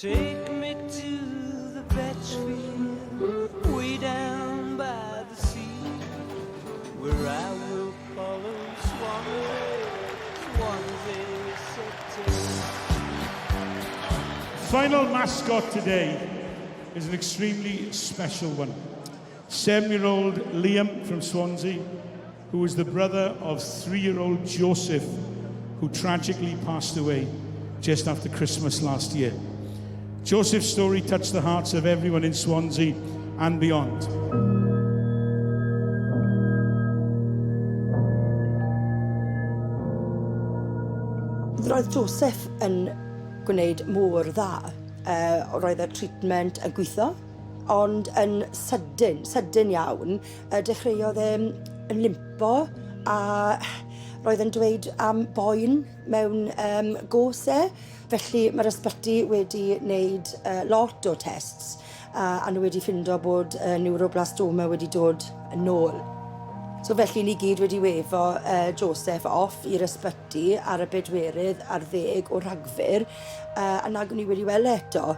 Take me to the vetch field, way down by the sea, where I will follow Swansea city. Final mascot today is an extremely special one. 7-year-old Liam from Swansea, who is the brother of 3-year-old Joseph, who tragically passed away just after Christmas last year. Joseph's story touched the hearts of everyone in Swansea and beyond. Roedd Joseph yn gwneud môr dda. Roedd y treatment yn gweithio, ond yn sydyn iawn, dechreuodd yn limpo a roedd yn dweud am boen mewn gosau. Felly mae'r ysbyty wedi wneud lot o tests a nhw wedi ffindo bod neuroblastoma wedi dod yn ôl. So felly ni gyd wedi wefo Joseph off i'r ysbyty ar y bedwerydd ar 10 o Rhagfyr a nag ni wedi weld eto.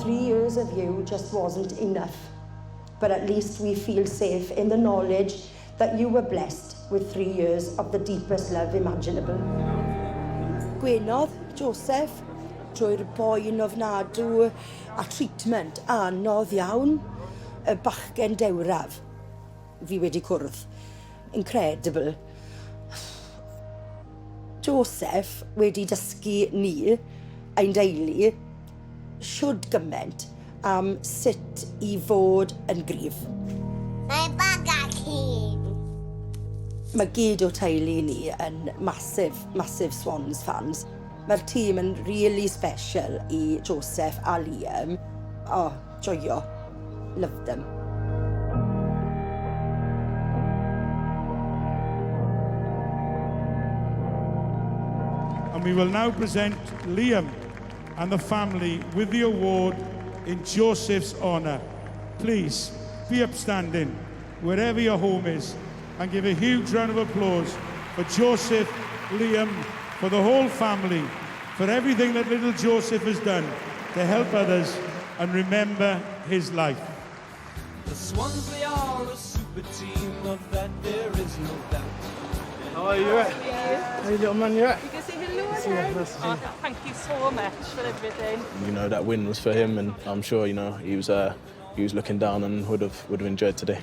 Three years of you just wasn't enough. But at least we feel safe in the knowledge that you were blessed with 3 years of the deepest love imaginable. Gwenodd Joseph drwy'r boen ofnadw a treatment anodd iawn, y bachgen Dewrder fi wedi cwrdd. Incredible. Joseph wedi dysgu ni, ein deulu, siwd gyment am sut I fod yn gryf. Mae bagach hyn. Mae gyd o teulu ni yn massive Swans fans. Mae'r tîm yn really special I Joseph a Liam. Oh, joio. Love them. And we will now present Liam and the family with the award in Joseph's honour. Please be upstanding wherever your home is and give a huge round of applause for Joseph, Liam, for the whole family, for everything that little Joseph has done to help others and remember his life. The Swans, they are a super team, of that there is no doubt. How are you? Yeah. How you doing, man? You right? You can say hello. Thank you so much for everything. You know, that win was for him, and I'm sure, you know, he was looking down and would have enjoyed today.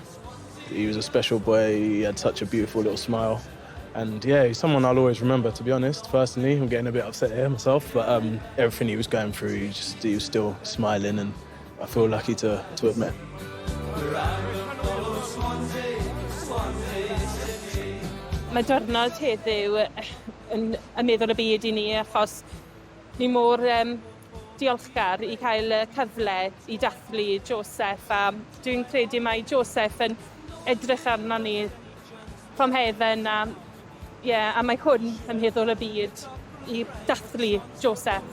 He was a special boy. He had such a beautiful little smile, and yeah, he's someone I'll always remember. To be honest, personally, I'm getting a bit upset here myself, but everything he was going through, he was still smiling, and I feel lucky to admit. Mae diwrnod heddiw yn meddwl y byd I ni, achos ni mor diolchgar I cael y cyfle I dathlu Joseph, a dwi'n credu mae Joseph yn edrych arno ni from heaven, a mae hwn yn meddwl y byd I dathlu Joseph.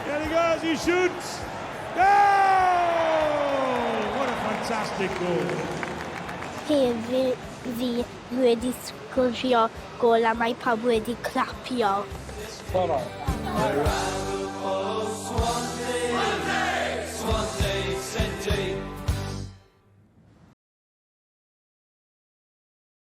There he goes, he shoots! Go! What a fantastic goal. Hefyd fi wedi sgorio gol a mae pawb wedi clapio. Spot on.